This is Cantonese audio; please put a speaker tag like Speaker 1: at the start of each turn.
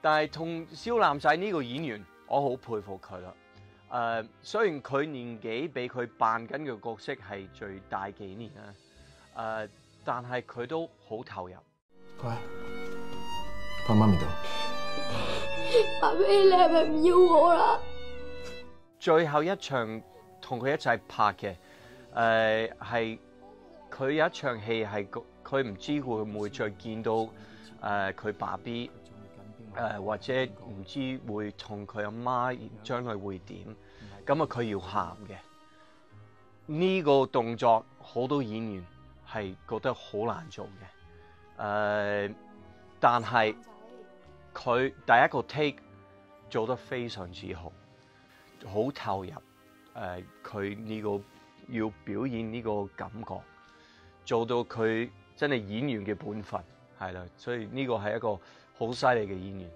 Speaker 1: 但係同小男仔呢個演員，我好佩服佢啦。雖然佢年紀比佢扮緊嘅角色係最大幾年啦，但係佢都好投入。
Speaker 2: 乖，翻媽咪度。
Speaker 3: 阿飛，你係咪唔要我啦？
Speaker 1: 最後一場同佢一齊拍嘅，係佢有一場戲係佢唔知會唔會再見到佢爸 B，或者唔知會同佢阿媽將來會點，咁啊佢要喊嘅。呢個動作好多演員係覺得好難做嘅，但係佢第一個 take 做得非常之好，好投入。佢呢個要表演呢個感覺，做到佢真係演員嘅本分，係啦，所以呢個係一個好犀利嘅演員。